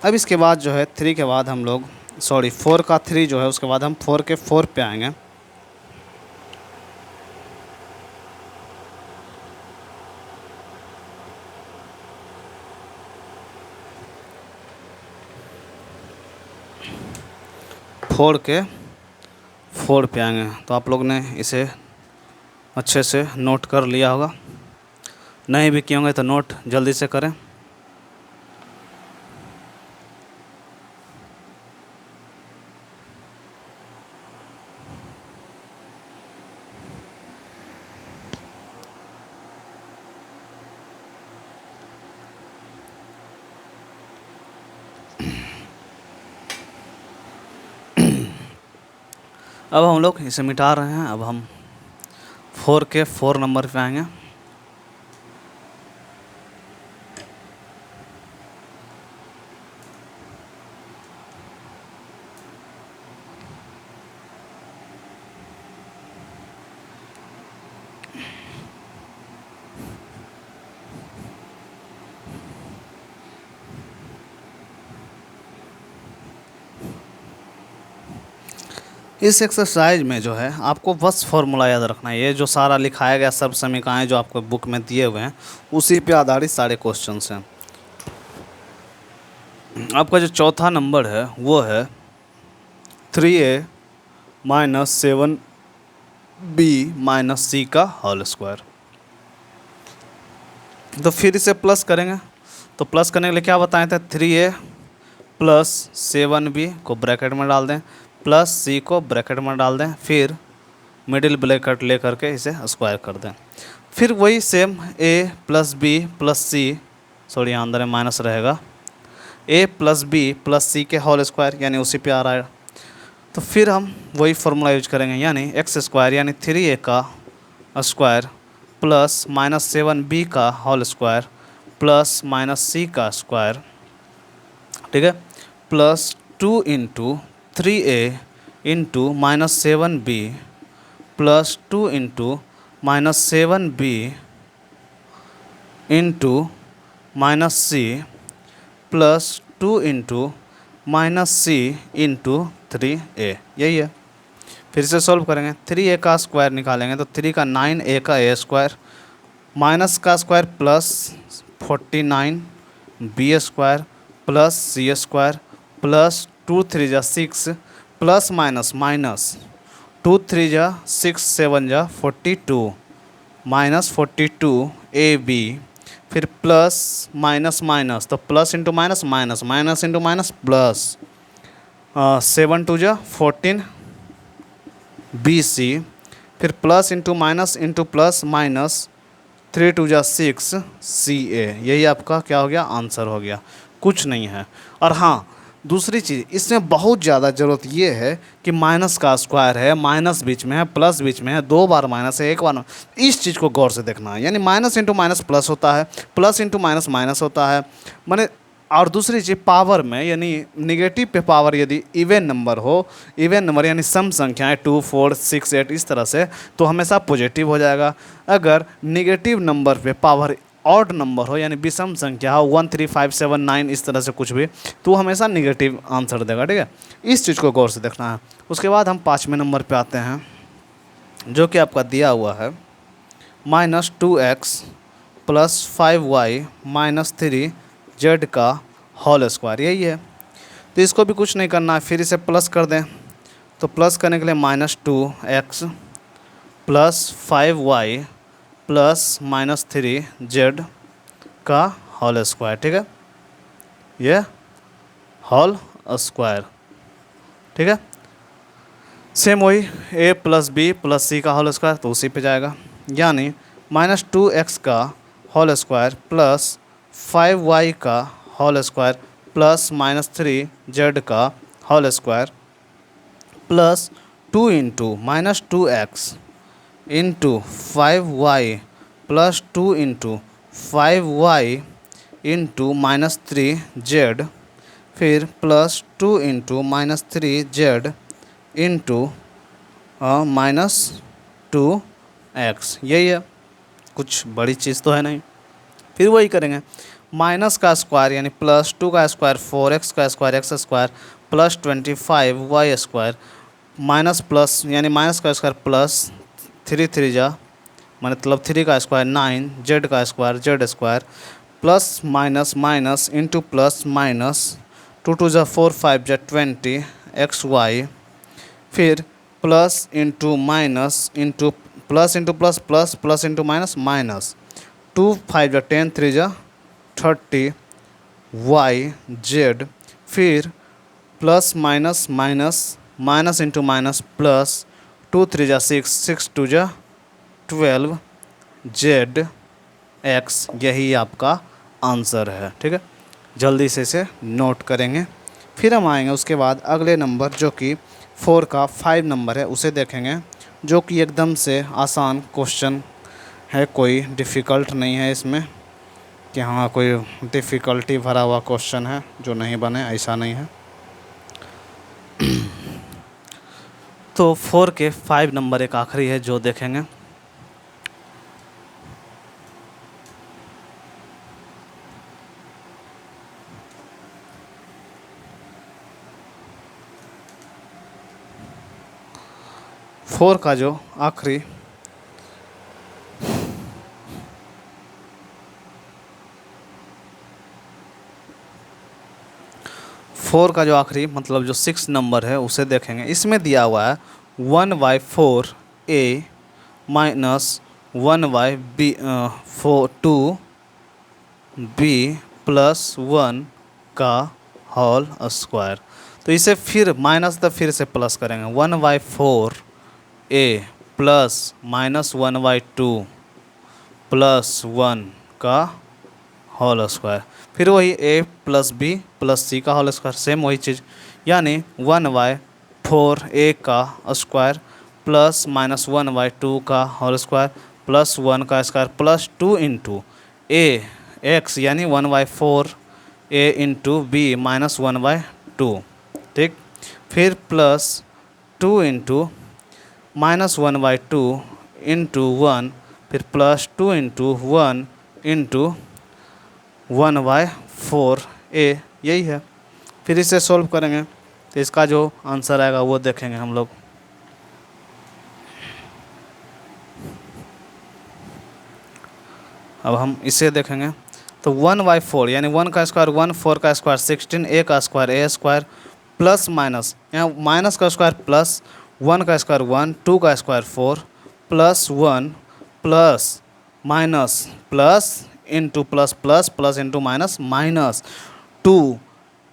अब इसके बाद जो है 3 के बाद हम लोग, सॉरी 4 का 3 जो है उसके बाद हम 4 के 4 पे आएंगे। फोर के 4 पे आएंगे, तो आप लोग ने इसे अच्छे से नोट कर लिया होगा, नहीं भी किए होंगे तो नोट जल्दी से करें। अब हम लोग इसे मिटा रहे हैं। अब हम 4 के 4 नंबर पे आएंगे। इस एक्सरसाइज में जो है आपको बस फॉर्मूला याद रखना है। ये जो सारा लिखाया गया सब समीकरण जो आपको बुक में दिए हुए हैं उसी पे आधारित सारे क्वेश्चंस हैं। आपका जो चौथा नंबर है वो है 3a minus 7b minus C का होल स्क्वायर। तो फिर इसे प्लस करेंगे, तो प्लस करने के लिए क्या बताए थे, 3a प्लस 7b को ब्रैकेट में डाल दें, प्लस सी को ब्रैकेट में डाल दें, फिर मिडिल ब्रैकेट ले करके इसे स्क्वायर कर दें। फिर वही same a plus b plus c, sorry यहाँ अंदर में माइनस रहेगा, a plus b plus c के होल स्क्वायर यानी उसी पे आ रहा है। तो फिर हम वही फार्मूला यूज करेंगे, यानी एक्स स्क्वायर यानी 3a का स्क्वायर प्लस माइनस 7b का whole square plus minus C का स्क्वायर, ठीक है, plus 2 into 3a into minus 7b plus 2 into minus 7b into minus C plus 2 into minus C into 3a। यही है। फिर से सॉल्व करेंगे, 3a का स्क्वायर निकालेंगे तो 3 का 9a का a स्क्वायर माइनस का square plus 49b square plus C square plus 2 3 जा 6 प्लस माइनस माइनस 2 3 जा 6 7 जा 42 माइनस 42ab, फिर प्लस माइनस माइनस तो plus into minus minus minus into minus plus 7 2 जा 14 bc, फिर प्लस इंटू प्लस माइनस 3 2 जा 6 ca। यही आपका क्या हो गया, आंसर हो गया। कुछ नहीं है। और हाँ, दूसरी चीज़ इसमें बहुत ज़्यादा ज़रूरत ये है कि माइनस का स्क्वायर है, माइनस बीच में है, प्लस बीच में है, 2 बार माइनस है, 1 बार, इस चीज़ को गौर से देखना है। यानी माइनस इंटू माइनस प्लस होता है, प्लस इंटू माइनस माइनस होता है, माने। और दूसरी चीज़ पावर में, यानी निगेटिव पे पावर यदि इवन नंबर हो, इवन नंबर यानी सम संख्याएं 2 4 6 8 इस तरह से, तो हमेशा पॉजिटिव हो जाएगा। अगर निगेटिव नंबर पे पावर ऑड नंबर हो यानी विषम संख्या हो 1 3 5 7 9 इस तरह से कुछ भी, तो हमेशा निगेटिव आंसर देगा, ठीक है। इस चीज़ को गौर से देखना है। उसके बाद हम 5वें नंबर पे आते हैं, जो कि आपका दिया हुआ है minus 2x plus 5y minus 3z का होल स्क्वायर। यही है। तो इसको भी कुछ नहीं करना है, फिर इसे प्लस कर दें, तो प्लस करने के लिए minus 2x plus 5y plus minus 3z का होल स्क्वायर, ठीक है, ये होल स्क्वायर, ठीक है। सेम वही a प्लस बी प्लस सी का होल स्क्वायर तो उसी पे जाएगा, यानी -2x का होल स्क्वायर प्लस 5y का होल स्क्वायर प्लस -3z का whole square plus 2 into -2x into 5y plus 2 into 5y into -3z फिर plus 2 into -3z into -2x, यही है, कुछ बड़ी चीज़ तो है नहीं। फिर वही करेंगे, माइनस का स्क्वायर यानी प्लस 2 का स्क्वायर 4x का square x square plus 25y square minus plus यानी माइनस का स्क्वायर प्लस 3 3 जा मतलब 3 का स्क्वायर 9 z का square z square plus minus minus into plus minus 2 2 जा 4 5 जा 20 xy फिर plus into minus into plus into plus plus plus into minus minus 2 5 जा 10 3 जा 30 y z फिर plus minus minus minus into minus plus 2 3 जा 6 6 2 जा 12 z x, यही आपका आंसर है। ठीक है, जल्दी से इसे नोट करेंगे। फिर हम आएंगे उसके बाद अगले नंबर जो कि 4 का 5 नंबर है उसे देखेंगे, जो कि एकदम से आसान क्वेश्चन है, कोई डिफ़िकल्ट नहीं है इसमें कि हाँ कोई डिफ़िकल्टी भरा हुआ क्वेश्चन है जो नहीं बने, ऐसा नहीं है। तो 4 के 5 नंबर एक आखिरी है जो देखेंगे। फोर का जो आखिरी मतलब जो 6 नंबर है उसे देखेंगे। इसमें दिया हुआ है 1/4 a माइनस 1/2 b प्लस 1 का होल स्क्वायर। तो इसे फिर माइनस तो फिर से प्लस करेंगे, 1/4 a प्लस -1/2 प्लस 1 का होल स्क्वायर, फिर वही a plus b plus c का होल स्क्वायर, सेम वही चीज़, यानी 1/4 a का स्क्वायर प्लस -1/2 का होल स्क्वायर प्लस 1 का square plus 2 into a x यानी 1/4 a इंटू b -1/2। ठीक, फिर प्लस 2 इंटू -1/2 इंटू 1 फिर प्लस 2 इंटू 1 इंटू 1/4 a, यही है। फिर इसे सॉल्व करेंगे तो इसका जो आंसर आएगा वो देखेंगे हम लोग। अब हम इसे देखेंगे तो 1/4 यानी 1 का स्क्वायर 1 4 का स्क्वायर 16 a का square a square plus minus यहाँ माइनस का स्क्वायर प्लस 1 का स्क्वायर 1 2 का square 4 plus 1 plus minus plus into plus plus plus into minus minus 2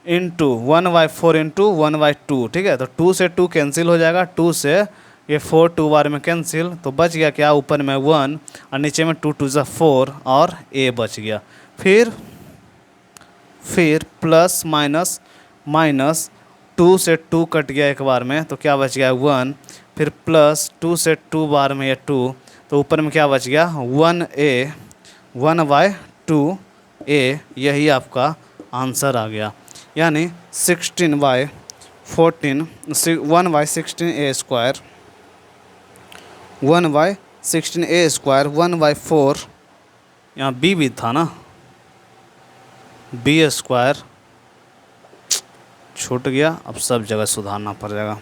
into 1/4 into 1/2। ठीक है, तो 2 से 2 कैंसिल हो जाएगा, 2 से ये 4 2 बार में कैंसिल, तो बच गया क्या, ऊपर में 1 और नीचे में 2 2 4 और a बच गया। फिर प्लस माइनस माइनस 2 से 2 कट गया एक बार में तो क्या बच गया 1, फिर प्लस 2 से 2 बार में ये 2 तो ऊपर में क्या बच गया 1a 1/2 a, यही आपका आंसर आ गया, यानी 16/14 1/16 a स्क्वायर 1/16 a स्क्वायर 1/4 यहाँ b भी था ना, b स्क्वायर छूट गया, अब सब जगह सुधारना पड़ जाएगा।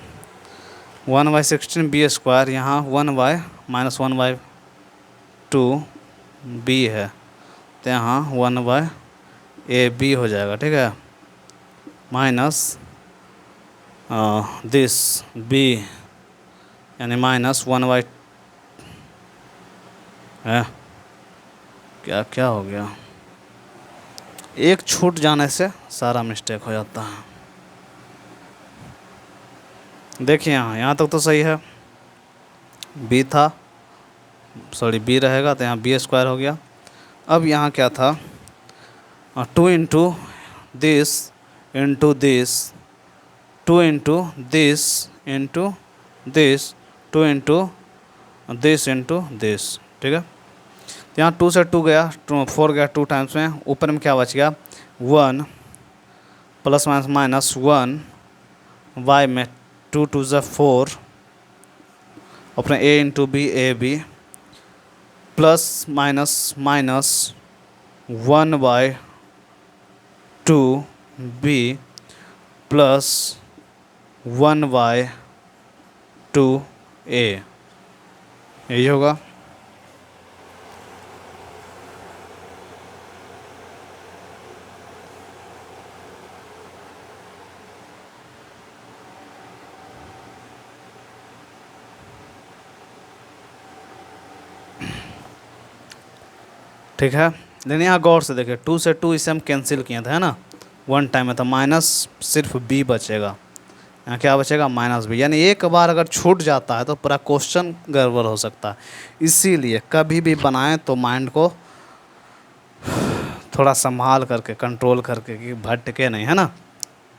1/16 b स्क्वायर यहाँ 1/-1/2 b है तो यहाँ 1/ab हो जाएगा। ठीक है, माइनस दिस b यानी -1/, क्या क्या हो गया, एक छूट जाने से सारा मिस्टेक हो जाता है। देखिए यहाँ तक तो सही है, बी था, सॉरी बी रहेगा तो यहाँ बी स्क्वायर हो गया। अब यहाँ क्या था, 2 into this into this, 2 into this into this, 2 into this into this, ठीक है। तो यहाँ 2 से 2 गया, 4 गया 2 टाइम्स में, ऊपर में क्या बच गया 1 प्लस माइनस माइनस 1 वाई में 2 2 ज़ा 4 अपने A into B A B plus minus minus 1 by 2 B plus 1 by 2 A, यही होगा। ठीक है, लेकिन यहाँ गौर से देखिए 2 से 2 इसे हम कैंसिल किए थे, है ना, 1 टाइम में, तो माइनस सिर्फ बी बचेगा। यहाँ क्या बचेगा माइनस बी, यानी एक बार अगर छूट जाता है तो पूरा क्वेश्चन गड़बड़ हो सकता है। इसीलिए कभी भी बनाएं तो माइंड को थोड़ा संभाल करके, कंट्रोल करके, कि भटके नहीं, है ना।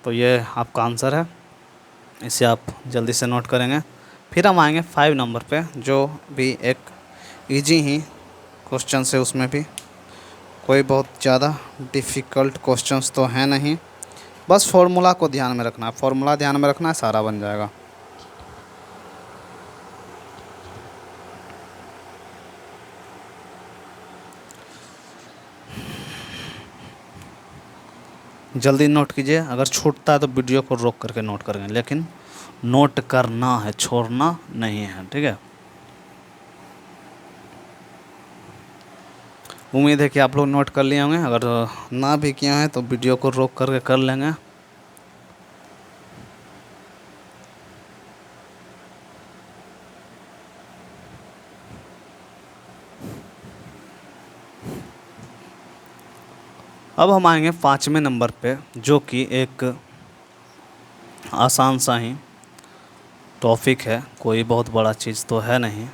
तो ये आपका आंसर है, इसे आप जल्दी से नोट करेंगे। फिर हम आएंगे 5 नंबर पे, जो भी एक इजी ही क्वेश्चन है, उसमें भी कोई बहुत ज़्यादा डिफ़िकल्ट क्वेश्चंस तो हैं नहीं, बस फॉर्मूला को ध्यान में रखना है, फॉर्मूला ध्यान में रखना है, सारा बन जाएगा। जल्दी नोट कीजिए, अगर छूटता है तो वीडियो को रोक करके नोट करेंगे, लेकिन नोट करना है, छोड़ना नहीं है, ठीक है। उम्मीद है कि आप लोग नोट कर लिए होंगे, अगर ना भी किए हैं तो वीडियो को रोक करके कर लेंगे। अब हम आएंगे 5वें नंबर पे, जो कि एक आसान सा ही टॉपिक है, कोई बहुत बड़ा चीज़ तो है नहीं।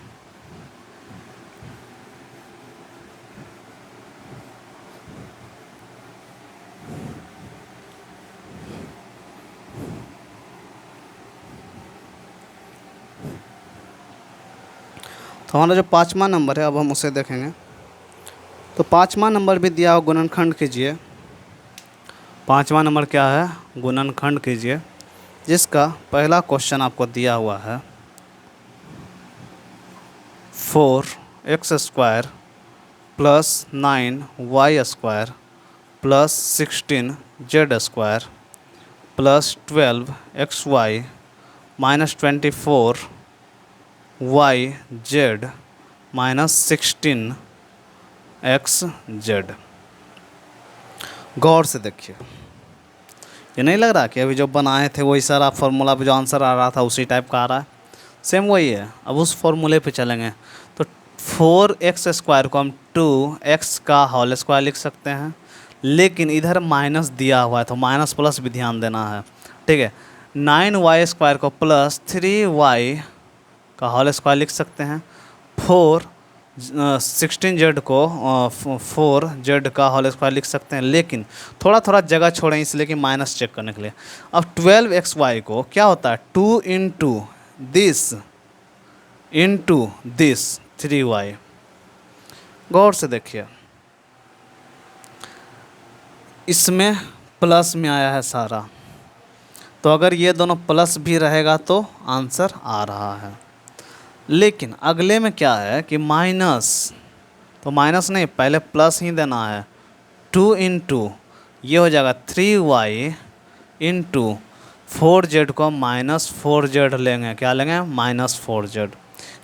तो हमारा जो 5वां नंबर है, अब हम उसे देखेंगे। तो 5वां नंबर भी दिया हो, गुणनखंड कीजिए। 5वां नंबर क्या है, गुणनखंड कीजिए, जिसका पहला क्वेश्चन आपको दिया हुआ है 4x square plus 9y square plus 16z square plus 12xy minus 24y z minus 16xz। गौर से देखिए, ये नहीं लग रहा कि अभी जो बनाए थे वही सारा फार्मूला पे जो आंसर आ रहा था उसी टाइप का आ रहा है, सेम वही है। अब उस फॉर्मूले पे चलेंगे, तो 4x स्क्वायर को हम 2x का होल स्क्वायर लिख सकते हैं, लेकिन इधर माइनस दिया हुआ है तो माइनस प्लस भी ध्यान देना है, ठीक है। 9y स्क्वायर को प्लस 3y का होल स्क्वायर लिख सकते हैं, 16z को 4z का होल स्क्वायर लिख सकते हैं, लेकिन थोड़ा थोड़ा जगह छोड़ें इसलिए कि माइनस चेक करने के लिए। अब 12xy को क्या होता है 2 इंटू दिस 3y। गौर से देखिए, इसमें प्लस में आया है सारा, तो अगर ये दोनों प्लस भी रहेगा तो आंसर आ रहा है। लेकिन अगले में क्या है कि माइनस, तो माइनस नहीं, पहले प्लस ही देना है। 2 इंटू ये हो जाएगा 3y इंटू 4z को माइनस 4z लेंगे, क्या लेंगे माइनस 4z।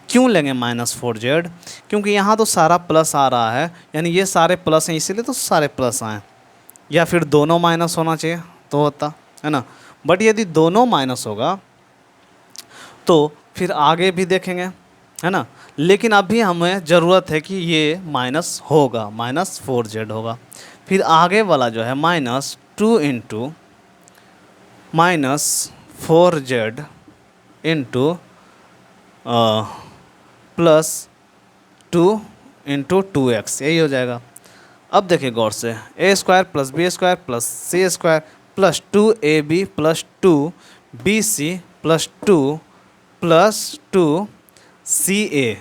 क्यों लेंगे माइनस 4z, क्योंकि यहाँ तो सारा प्लस आ रहा है, यानी ये सारे प्लस हैं इसीलिए तो सारे प्लस आए, या फिर दोनों माइनस होना चाहिए तो होता है ना। बट यदि दोनों माइनस होगा तो फिर आगे भी देखेंगे, है ना। लेकिन अभी हमें ज़रूरत है कि ये माइनस होगा, माइनस 4z होगा। फिर आगे वाला जो है minus 2 into minus 4z into plus 2 into 2x, यही हो जाएगा। अब देखिए गौर से, A square plus B square plus C square plus 2ab plus 2bc plus 2+2ca,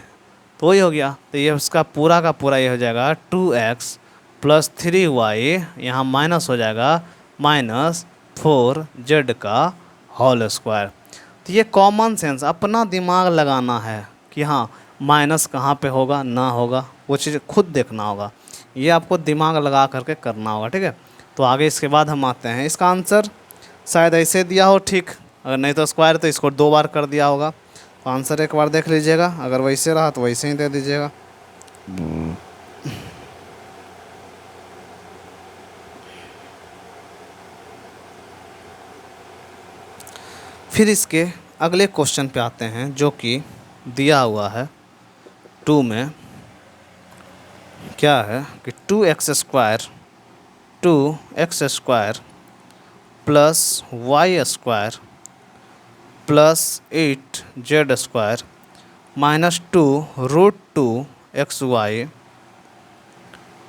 तो वही हो गया। तो ये उसका पूरा का पूरा ये हो जाएगा 2x प्लस 3y, यहाँ माइनस हो जाएगा माइनस 4z का होल स्क्वायर। तो ये कॉमन सेंस, अपना दिमाग लगाना है कि हाँ माइनस कहाँ पे होगा ना होगा, वो चीज़ खुद देखना होगा, ये आपको दिमाग लगा करके करना होगा, ठीक है। तो आगे इसके बाद हम आते हैं, इसका आंसर शायद ऐसे दिया हो ठीक, अगर नहीं तो स्क्वायर तो इसको 2 बार कर दिया होगा। तो आंसर एक बार देख लीजिएगा, अगर वैसे रहा तो वैसे ही दे दीजिएगा। फिर इसके अगले क्वेश्चन पे आते हैं, जो कि दिया हुआ है 2 में। क्या है कि 2x square plus y square plus 8z square minus 2√2xy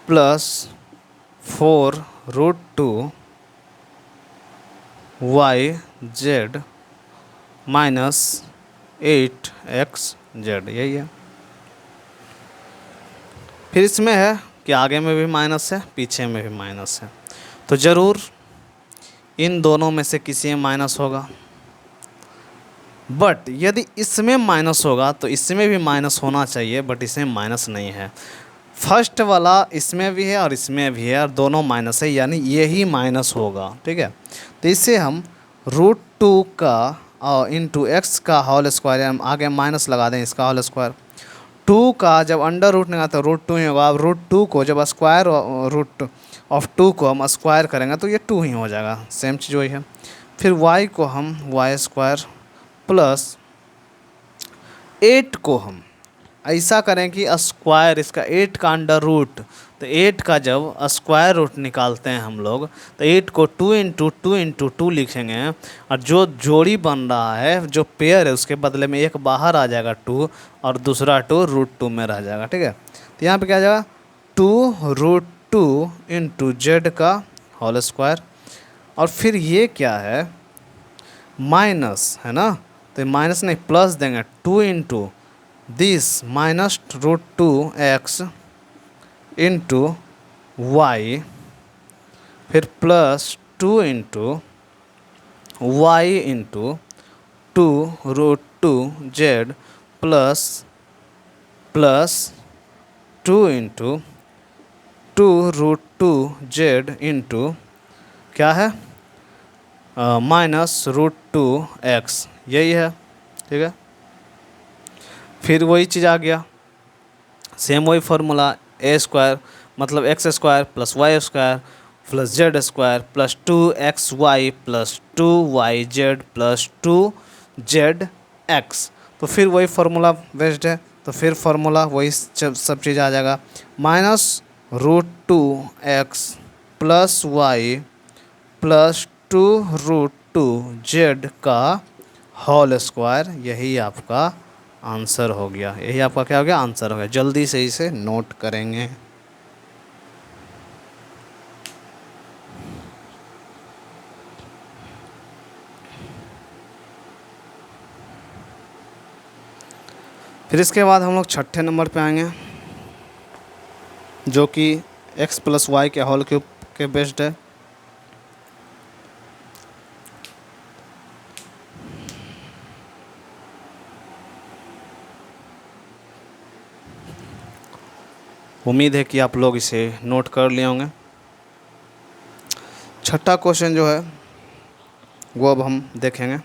plus 4√2yz minus 8xz, यही है। फिर इसमें है कि आगे में भी माइनस है, पीछे में भी माइनस है, तो ज़रूर इन दोनों में से किसी में माइनस होगा। बट यदि इसमें माइनस होगा तो इसमें भी माइनस होना चाहिए, बट इसमें माइनस नहीं है। फर्स्ट वाला इसमें भी है और इसमें भी है, और दोनों माइनस है, यानी यही माइनस होगा, ठीक है। तो इसे हम √2 का इंटू एक्स का होल स्क्वायर, हम आगे माइनस लगा दें इसका होल स्क्वायर। 2 का जब अंडर रूट निकाला तो √2 ही होगा। अब √2 को जब स्क्वायर रूट ऑफ 2 को हम स्क्वायर करेंगे तो ये 2 ही हो जाएगा, सेम चीज़ वही है। फिर y को हम वाई स्क्वायर प्लस 8 को हम ऐसा करें कि स्क्वायर इसका 8 का अंडर रूट, तो 8 का जब स्क्वायर रूट निकालते हैं हम लोग तो 8 को 2 इंटू 2 इंटू 2 लिखेंगे, और जो जोड़ी बन रहा है, जो पेयर है, उसके बदले में एक बाहर आ जाएगा 2 और दूसरा 2 √2 में रह जाएगा, ठीक है। तो यहाँ पे क्या आ जाएगा 2√2 इंटू जेड का होल स्क्वायर, और फिर ये क्या है माइनस है ना, तो माइनस नहीं प्लस देंगे 2 into this minus √2x into Y, फिर plus 2 into Y into 2√2z plus 2 into 2√2z into क्या है माइनस √2x, यही है, ठीक है। फिर वही चीज़ आ गया, सेम वही फार्मूला, ए स्क्वायर मतलब x square plus y square plus z square plus 2xy plus 2yz plus 2zx। तो फिर वही फार्मूला बेस्ड है, तो फिर फार्मूला वही सब चीज़ आ जाएगा, minus √2x plus y plus 2√2z का होल स्क्वायर, यही आपका आंसर हो गया। यही आपका क्या हो गया आंसर हो गया। जल्दी से इसे नोट करेंगे। फिर इसके बाद हम लोग छठे नंबर पे आएंगे, जो कि x प्लस वाई के होल क्यूब के बेस्ड है। उम्मीद है कि आप लोग इसे नोट कर लिए होंगे। छठा क्वेश्चन जो है वो अब हम देखेंगे।